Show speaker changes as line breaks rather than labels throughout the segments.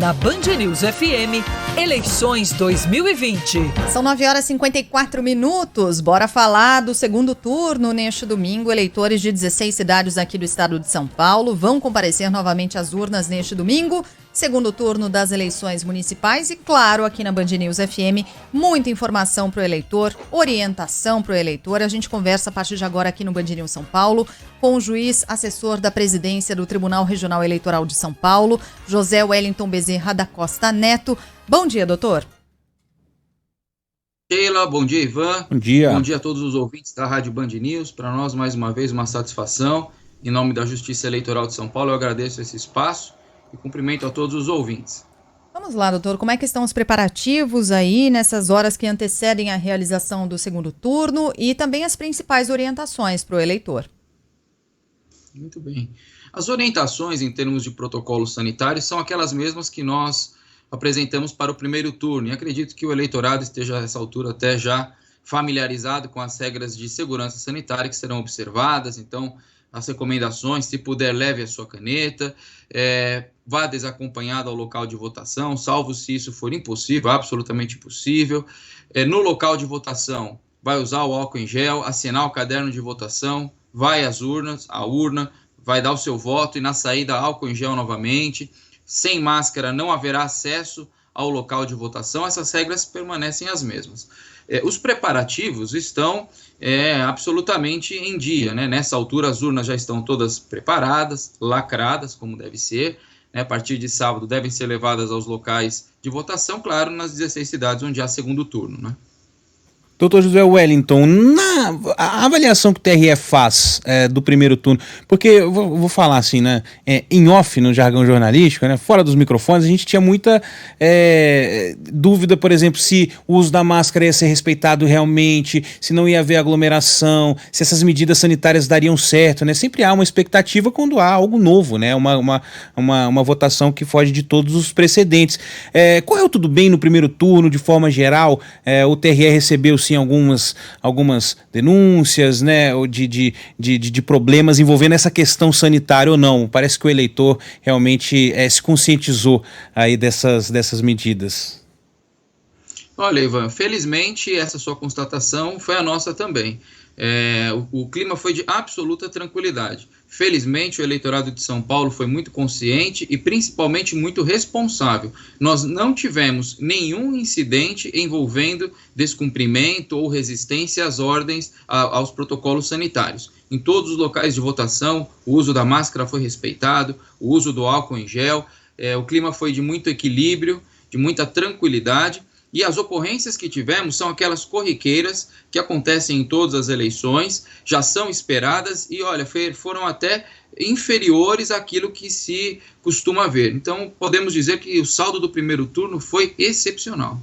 Na Band News FM, eleições 2020.
São 9h54. Bora falar do segundo turno. Neste domingo, eleitores de 16 cidades aqui do estado de São Paulo vão comparecer novamente às urnas neste domingo. Segundo turno das eleições municipais e, claro, aqui na Band News FM, muita informação para o eleitor, orientação para o eleitor. A gente conversa a partir de agora aqui no Band News São Paulo com o juiz assessor da presidência do Tribunal Regional Eleitoral de São Paulo, José Wellington Bezerra da Costa Neto. Bom dia, doutor.
Sheila, bom dia, Ivan.
Bom dia.
Bom dia a todos os ouvintes da Rádio Band News. Para nós, mais uma vez, uma satisfação. Em nome da Justiça Eleitoral de São Paulo, eu agradeço esse espaço e cumprimento a todos os ouvintes.
Vamos lá, doutor. Como é que estão os preparativos aí nessas horas que antecedem a realização do segundo turno e também as principais orientações para o eleitor?
Muito bem. As orientações em termos de protocolo sanitário são aquelas mesmas que nós apresentamos para o primeiro turno. E acredito que o eleitorado esteja, a essa altura, até já familiarizado com as regras de segurança sanitária que serão observadas. Então, as recomendações, se puder, leve a sua caneta, vá desacompanhado ao local de votação, salvo se isso for impossível, absolutamente impossível. No local de votação, vai usar o álcool em gel, assinar o caderno de votação, vai às urnas, a urna, vai dar o seu voto e na saída álcool em gel novamente. Sem máscara não haverá acesso ao local de votação, essas regras permanecem as mesmas. Os preparativos estão absolutamente em dia, né? Nessa altura as urnas já estão todas preparadas, lacradas, como deve ser, né? A partir de sábado devem ser levadas aos locais de votação, claro, nas 16 cidades onde há segundo turno, né?
Doutor José Wellington, na avaliação que o TRE faz do primeiro turno, porque eu vou falar assim, né, em off no jargão jornalístico, né, fora dos microfones, a gente tinha muita dúvida, por exemplo, se o uso da máscara ia ser respeitado realmente, se não ia haver aglomeração, se essas medidas sanitárias dariam certo, né? Sempre há uma expectativa quando há algo novo, né, uma votação que foge de todos os precedentes. Correu tudo bem no primeiro turno, de forma geral? O TRE recebeu sim algumas denúncias, né, de problemas envolvendo essa questão sanitária ou não? Parece que o eleitor realmente se conscientizou aí dessas medidas.
Olha, Ivan, felizmente essa sua constatação foi a nossa também. O clima foi de absoluta tranquilidade. Felizmente, o eleitorado de São Paulo foi muito consciente e principalmente muito responsável. Nós não tivemos nenhum incidente envolvendo descumprimento ou resistência às ordens, aos protocolos sanitários. Em todos os locais de votação, o uso da máscara foi respeitado, o uso do álcool em gel, o clima foi de muito equilíbrio, de muita tranquilidade. E as ocorrências que tivemos são aquelas corriqueiras que acontecem em todas as eleições, já são esperadas e, olha, foram até inferiores àquilo que se costuma ver. Então, podemos dizer que o saldo do primeiro turno foi excepcional.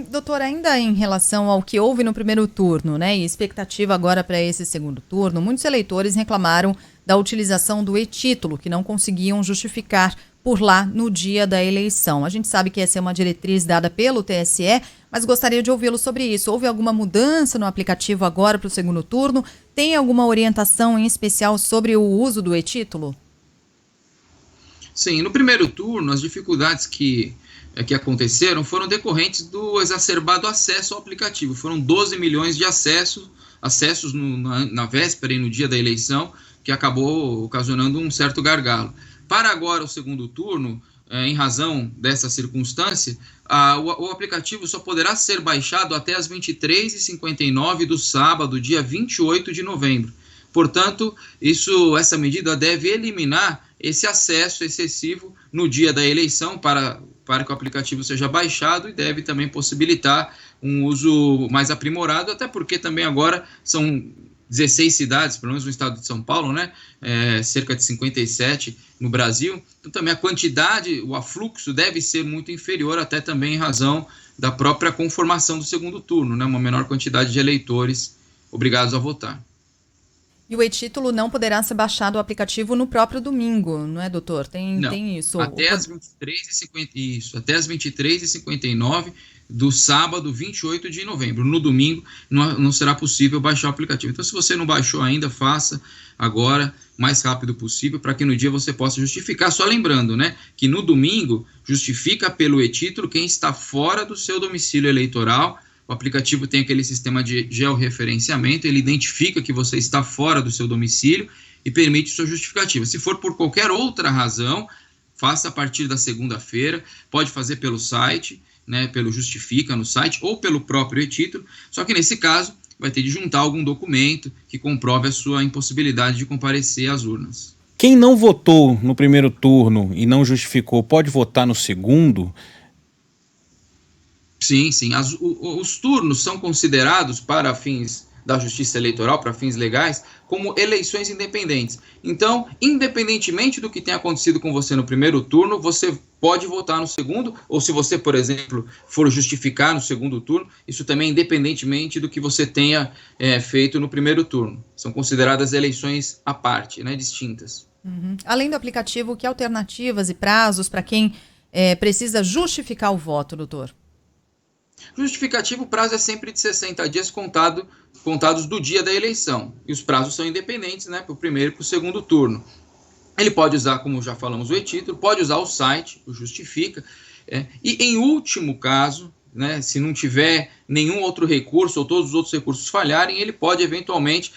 Doutor, ainda em relação ao que houve no primeiro turno, né, e expectativa agora para esse segundo turno, muitos eleitores reclamaram da utilização do e-título, que não conseguiam justificar por lá no dia da eleição. A gente sabe que essa é uma diretriz dada pelo TSE, mas gostaria de ouvi-lo sobre isso. Houve alguma mudança no aplicativo agora para o segundo turno? Tem alguma orientação em especial sobre o uso do e-título?
Sim, no primeiro turno, as dificuldades que aconteceram foram decorrentes do exacerbado acesso ao aplicativo. Foram 12 milhões de acessos na véspera e no dia da eleição, que acabou ocasionando um certo gargalo. Para agora, o segundo turno, em razão dessa circunstância, o aplicativo só poderá ser baixado até as 23h59 do sábado, dia 28 de novembro. Portanto, essa medida deve eliminar esse acesso excessivo no dia da eleição para que o aplicativo seja baixado e deve também possibilitar um uso mais aprimorado, até porque também agora são 16 cidades, pelo menos no estado de São Paulo, né? Cerca de 57 no Brasil. Então também a quantidade, o afluxo deve ser muito inferior, até também em razão da própria conformação do segundo turno, né? Uma menor quantidade de eleitores obrigados a votar.
E o e-título não poderá ser baixado o aplicativo no próprio domingo, não é, doutor? Tem isso.
Até as 23h50, isso, até as 23h59 do sábado 28 de novembro. No domingo não será possível baixar o aplicativo. Então, se você não baixou ainda, faça agora, mais rápido possível, para que no dia você possa justificar. Só lembrando, né, que no domingo justifica pelo e-título quem está fora do seu domicílio eleitoral. O aplicativo tem aquele sistema de georreferenciamento, ele identifica que você está fora do seu domicílio e permite sua justificativa. Se for por qualquer outra razão, faça a partir da segunda-feira, pode fazer pelo site, né, pelo Justifica no site ou pelo próprio e-título, só que nesse caso vai ter de juntar algum documento que comprove a sua impossibilidade de comparecer às urnas.
Quem não votou no primeiro turno e não justificou, pode votar no segundo?
Sim. Os turnos são considerados para fins da Justiça Eleitoral, para fins legais, como eleições independentes. Então, independentemente do que tenha acontecido com você no primeiro turno, você pode votar no segundo, ou se você, por exemplo, for justificar no segundo turno, isso também independentemente do que você tenha feito no primeiro turno. São consideradas eleições à parte, né, distintas.
Uhum. Além do aplicativo, que alternativas e prazos para quem precisa justificar o voto, doutor?
Justificativo, o prazo é sempre de 60 dias contados do dia da eleição. E os prazos são independentes, né, para o primeiro e para o segundo turno. Ele pode usar, como já falamos, o e-título, pode usar o site, o Justifica. E em último caso, né, se não tiver nenhum outro recurso ou todos os outros recursos falharem, ele pode eventualmente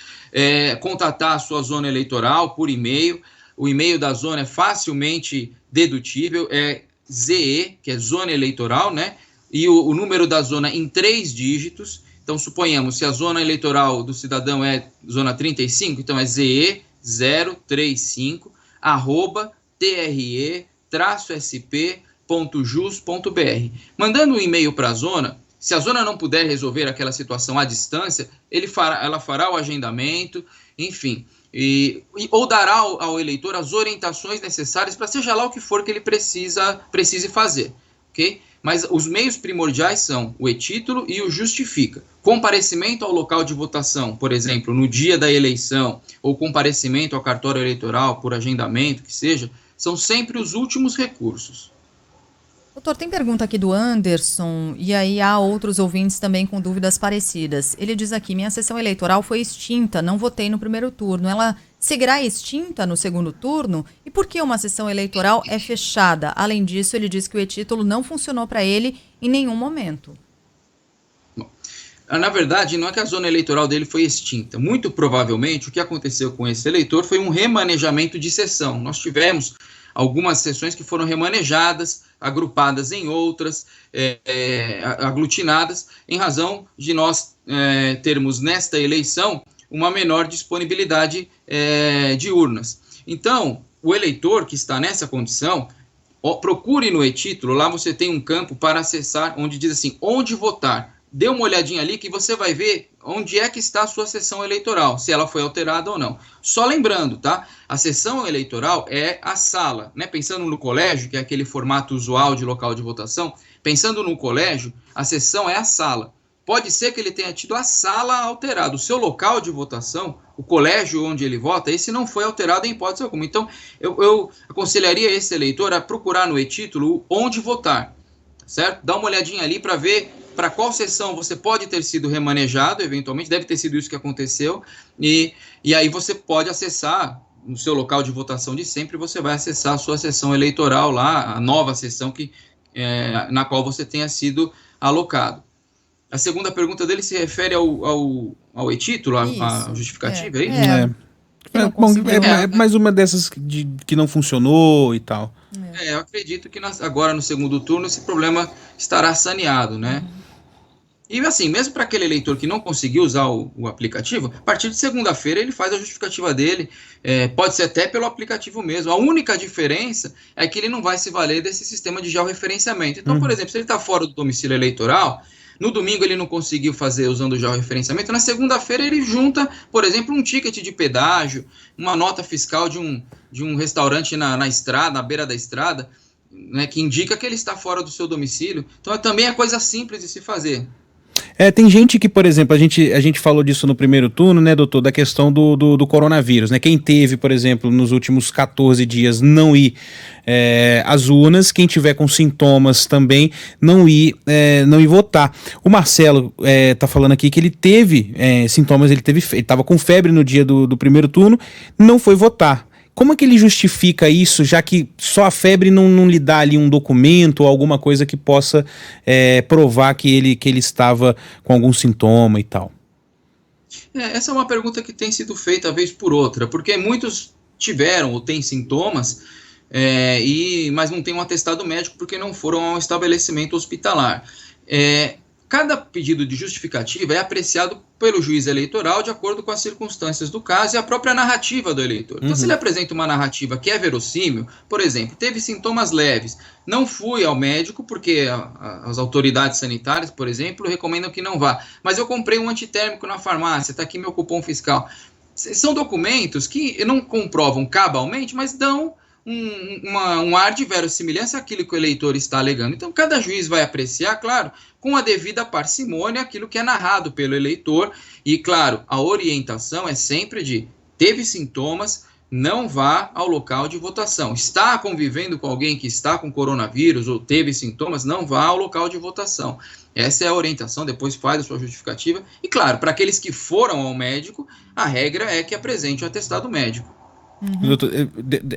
contatar a sua zona eleitoral por e-mail. O e-mail da zona é facilmente dedutível, é ZE, que é Zona Eleitoral, né? E o número da zona em 3 dígitos. Então, suponhamos, se a zona eleitoral do cidadão é zona 35, então é ZE035, @tre-sp.jus.br. Mandando um e-mail para a zona, se a zona não puder resolver aquela situação à distância, ela fará o agendamento, enfim, ou dará ao eleitor as orientações necessárias para seja lá o que for que ele precise fazer, ok? Mas os meios primordiais são o e-título e o Justifica. Comparecimento ao local de votação, por exemplo, no dia da eleição, ou comparecimento ao cartório eleitoral por agendamento, que seja, são sempre os últimos recursos.
Doutor, tem pergunta aqui do Anderson, e aí há outros ouvintes também com dúvidas parecidas. Ele diz aqui, minha sessão eleitoral foi extinta, não votei no primeiro turno. Ela seguirá extinta no segundo turno? E por que uma sessão eleitoral é fechada? Além disso, ele diz que o e-título não funcionou para ele em nenhum momento.
Bom, na verdade, não é que a zona eleitoral dele foi extinta. Muito provavelmente, o que aconteceu com esse eleitor foi um remanejamento de sessão. Nós tivemos algumas sessões que foram remanejadas, agrupadas em outras, aglutinadas, em razão de nós termos nesta eleição uma menor disponibilidade de urnas. Então, o eleitor que está nessa condição, procure no e-título, lá você tem um campo para acessar, onde diz assim, onde votar. Dê uma olhadinha ali que você vai ver onde é que está a sua sessão eleitoral, se ela foi alterada ou não. Só lembrando, tá? A sessão eleitoral é a sala, né? Pensando no colégio, que é aquele formato usual de local de votação, pensando no colégio, a sessão é a sala. Pode ser que ele tenha tido a sala alterada. O seu local de votação, o colégio onde ele vota, esse não foi alterado em hipótese alguma. Então, eu aconselharia esse eleitor a procurar no e-título onde votar, certo? Dá uma olhadinha ali para ver para qual sessão você pode ter sido remanejado, eventualmente, deve ter sido isso que aconteceu, e aí você pode acessar, no seu local de votação de sempre, você vai acessar a sua sessão eleitoral lá, a nova sessão na qual você tenha sido alocado. A segunda pergunta dele se refere ao e-título, à justificativa, é isso?
É mais uma dessas que não funcionou e tal.
Eu acredito que agora no segundo turno esse problema estará saneado, né? E assim, mesmo para aquele eleitor que não conseguiu usar o aplicativo, a partir de segunda-feira ele faz a justificativa dele, pode ser até pelo aplicativo mesmo. A única diferença é que ele não vai se valer desse sistema de georreferenciamento. Então, por exemplo, se ele está fora do domicílio eleitoral, no domingo ele não conseguiu fazer usando o georreferenciamento, na segunda-feira ele junta, por exemplo, um ticket de pedágio, uma nota fiscal de um restaurante na estrada, na beira da estrada, né, que indica que ele está fora do seu domicílio. Então também é coisa simples de se fazer.
Tem gente que, por exemplo, a gente falou disso no primeiro turno, né, doutor, da questão do coronavírus, né? Quem teve, por exemplo, nos últimos 14 dias não ir às urnas, quem tiver com sintomas também não ir votar. O Marcelo tá falando aqui que ele teve sintomas, ele estava com febre no dia do primeiro turno, não foi votar. Como é que ele justifica isso, já que só a febre não lhe dá ali um documento ou alguma coisa que possa provar que ele estava com algum sintoma e tal?
Essa é uma pergunta que tem sido feita vez por outra, porque muitos tiveram ou têm sintomas, mas não têm um atestado médico porque não foram a um estabelecimento hospitalar. Cada pedido de justificativa é apreciado pelo juiz eleitoral de acordo com as circunstâncias do caso e a própria narrativa do eleitor. Então, se ele apresenta uma narrativa que é verossímil, por exemplo, teve sintomas leves, não fui ao médico porque as autoridades sanitárias, por exemplo, recomendam que não vá, mas eu comprei um antitérmico na farmácia, está aqui meu cupom fiscal. São documentos que não comprovam cabalmente, mas dão um ar de verossimilhança àquilo que o eleitor está alegando. Então, cada juiz vai apreciar, claro, com a devida parcimônia, aquilo que é narrado pelo eleitor. E, claro, a orientação é sempre de teve sintomas, não vá ao local de votação. Está convivendo com alguém que está com coronavírus ou teve sintomas, não vá ao local de votação. Essa é a orientação, depois faz a sua justificativa. E, claro, para aqueles que foram ao médico, a regra é que apresente o atestado médico.
Doutor,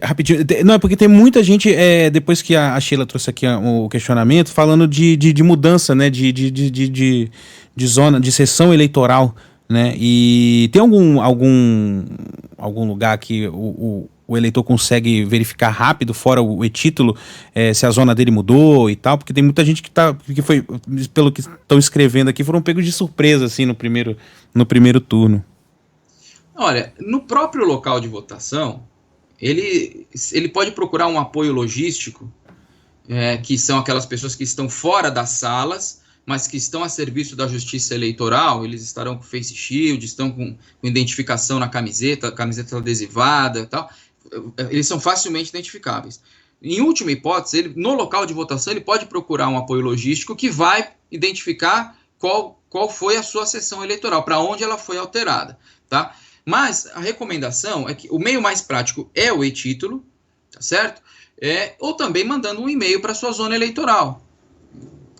rapidinho, não, é porque tem muita gente, depois que a Sheila trouxe aqui o questionamento, falando de mudança, né, de zona, de sessão eleitoral, né, e tem algum lugar que o eleitor consegue verificar rápido, fora o e-título, se a zona dele mudou e tal, porque tem muita gente que foi, pelo que estão escrevendo aqui, foram pegos de surpresa, assim, no primeiro turno.
Olha, no próprio local de votação, ele pode procurar um apoio logístico, que são aquelas pessoas que estão fora das salas, mas que estão a serviço da Justiça Eleitoral. Eles estarão com face shield, estão com identificação na camiseta adesivada e tal. Eles são facilmente identificáveis. Em última hipótese, no local de votação, ele pode procurar um apoio logístico que vai identificar qual foi a sua sessão eleitoral, para onde ela foi alterada, tá? Mas a recomendação é que o meio mais prático é o e-título, tá certo? Ou também mandando um e-mail para a sua zona eleitoral,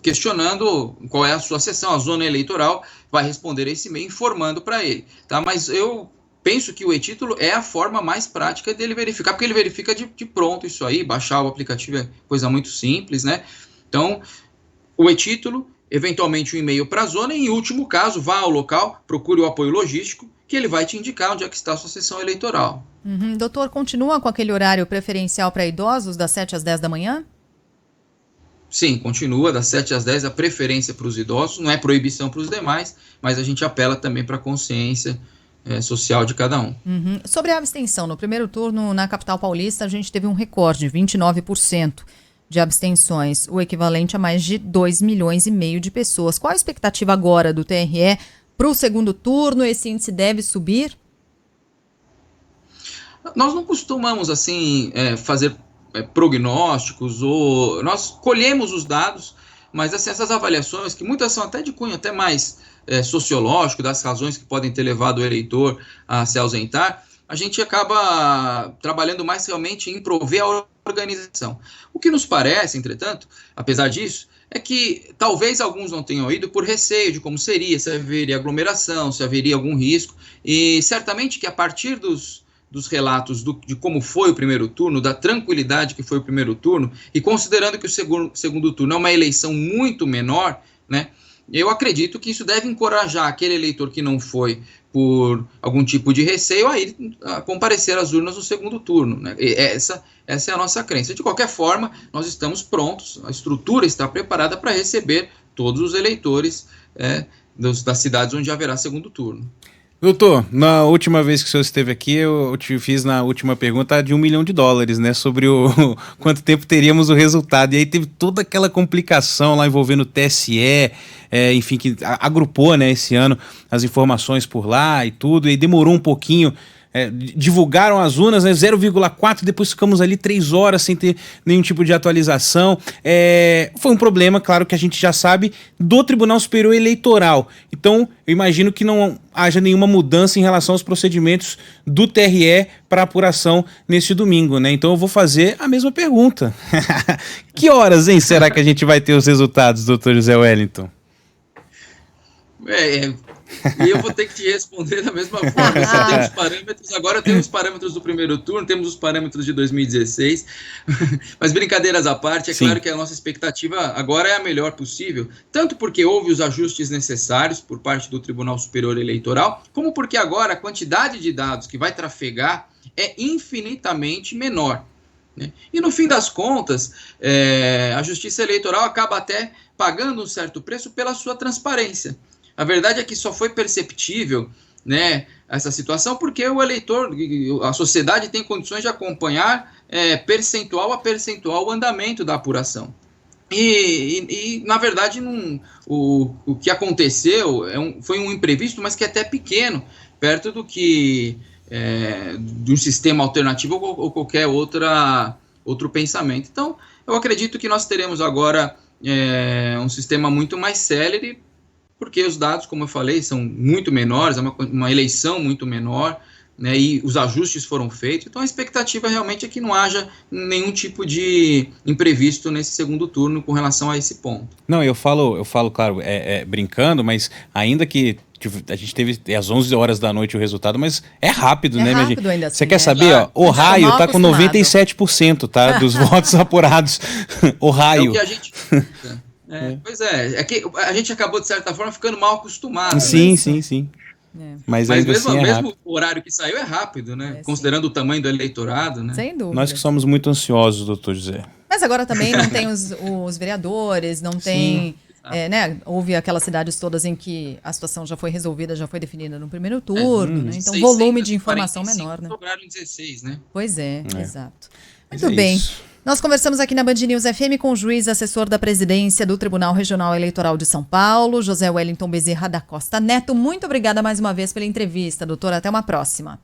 questionando qual é a sua sessão. A zona eleitoral vai responder esse e-mail informando para ele, tá? Mas eu penso que o e-título é a forma mais prática dele verificar, porque ele verifica de pronto isso aí, baixar o aplicativo é coisa muito simples, né? Então, o e-título, eventualmente um e-mail para a zona, e em último caso, vá ao local, procure o apoio logístico, que ele vai te indicar onde é que está a sua sessão eleitoral.
Doutor, continua com aquele horário preferencial para idosos, das 7 às 10 da manhã?
Sim, continua, das 7 às 10, a preferência para os idosos, não é proibição para os demais, mas a gente apela também para a consciência social de cada um.
Sobre a abstenção, no primeiro turno, na capital paulista, a gente teve um recorde, 29% de abstenções, o equivalente a mais de 2,5 milhões de pessoas. Qual a expectativa agora do TRE para o segundo turno? Esse índice deve subir?
Nós não costumamos, assim, fazer prognósticos, ou nós colhemos os dados, mas assim, essas avaliações, que muitas são até de cunho até mais sociológico, das razões que podem ter levado o eleitor a se ausentar, a gente acaba trabalhando mais realmente em prover a organização. O que nos parece, entretanto, apesar disso, é que talvez alguns não tenham ido por receio de como seria, se haveria aglomeração, se haveria algum risco, e certamente que a partir dos relatos de como foi o primeiro turno, da tranquilidade que foi o primeiro turno, e considerando que o segundo turno é uma eleição muito menor, né, eu acredito que isso deve encorajar aquele eleitor que não foi por algum tipo de receio a ir a comparecer às urnas no segundo turno, né? Essa é a nossa crença. De qualquer forma, nós estamos prontos, a estrutura está preparada para receber todos os eleitores das cidades onde haverá segundo turno.
Doutor, na última vez que o senhor esteve aqui, eu te fiz na última pergunta de $1 milhão, né, sobre quanto tempo teríamos o resultado, e aí teve toda aquela complicação lá envolvendo o TSE, enfim, que agrupou, né, esse ano as informações por lá e tudo, e demorou um pouquinho divulgaram as urnas, né, 0,4, depois ficamos ali 3 horas sem ter nenhum tipo de atualização. Foi um problema, claro, que a gente já sabe, do Tribunal Superior Eleitoral. Então, eu imagino que não haja nenhuma mudança em relação aos procedimentos do TRE para apuração neste domingo, né? Então eu vou fazer a mesma pergunta. Que horas, hein, será que a gente vai ter os resultados, doutor José Wellington?
E eu vou ter que te responder da mesma forma. Você tem os parâmetros, agora temos os parâmetros do primeiro turno, temos os parâmetros de 2016, mas brincadeiras à parte, claro que a nossa expectativa agora é a melhor possível, tanto porque houve os ajustes necessários por parte do Tribunal Superior Eleitoral, como porque agora a quantidade de dados que vai trafegar é infinitamente menor. Né? E no fim das contas, a Justiça Eleitoral acaba até pagando um certo preço pela sua transparência. A verdade é que só foi perceptível, né, essa situação porque o eleitor, a sociedade tem condições de acompanhar percentual a percentual o andamento da apuração. E na verdade, o que aconteceu foi um imprevisto, mas que é até pequeno, perto do que de um sistema alternativo ou qualquer outro pensamento. Então, eu acredito que nós teremos agora um sistema muito mais célere, porque os dados, como eu falei, são muito menores, é uma eleição muito menor, né, e os ajustes foram feitos, então a expectativa realmente é que não haja nenhum tipo de imprevisto nesse segundo turno com relação a esse ponto.
Não, eu falo, claro, brincando, mas ainda que a gente teve às 11 horas da noite o resultado, mas é rápido, né, minha gente?
Ainda assim,
você quer saber, ó, o Raio tá com 97%, tá, dos votos apurados. O Raio.
É o que a gente... Pois é que a gente acabou, de certa forma, ficando mal acostumado.
Sim,
né?
sim. Mas ainda
mesmo,
assim
mesmo o horário que saiu é rápido, né? Considerando o tamanho do eleitorado, né?
Sem dúvida.
Nós que somos muito ansiosos, doutor José.
Mas agora também não tem os vereadores, não tem... né? Houve aquelas cidades todas em que a situação já foi resolvida, já foi definida no primeiro turno, né? Então volume de informação menor, né?
Sobraram 16, né?
Pois exato.
Mas
Muito bem. Nós conversamos aqui na Band News FM com o juiz assessor da presidência do Tribunal Regional Eleitoral de São Paulo, José Wellington Bezerra da Costa Neto. Muito obrigada mais uma vez pela entrevista, doutor. Até uma próxima.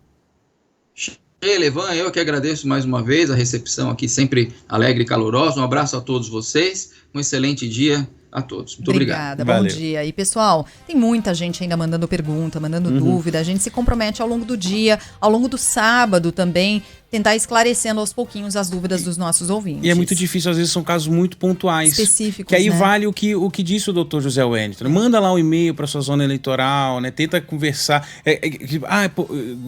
Levan, eu que agradeço mais uma vez a recepção aqui, sempre alegre e calorosa. Um abraço a todos vocês. Um excelente dia a todos. Muito obrigado.
Bom dia. E, pessoal, tem muita gente ainda mandando pergunta, mandando dúvida. A gente se compromete ao longo do dia, ao longo do sábado também, tentar esclarecendo aos pouquinhos as dúvidas dos nossos ouvintes.
E é muito difícil, às vezes são casos muito pontuais.
Específicos,
que aí
né?
vale o que disse o doutor José Wellington. Manda lá um e-mail para sua zona eleitoral, né? Tenta conversar.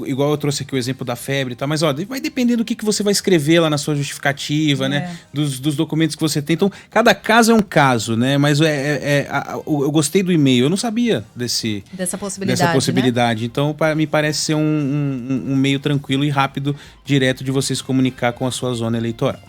Igual eu trouxe aqui o exemplo da febre e tal, mas vai depender do que você vai escrever lá na sua justificativa, né? Dos documentos que você tem. Então, cada caso é um caso, né? Mas eu gostei do e-mail. Eu não sabia dessa possibilidade. Né? Então, me parece ser um meio tranquilo e rápido, direto de você se comunicar com a sua zona eleitoral.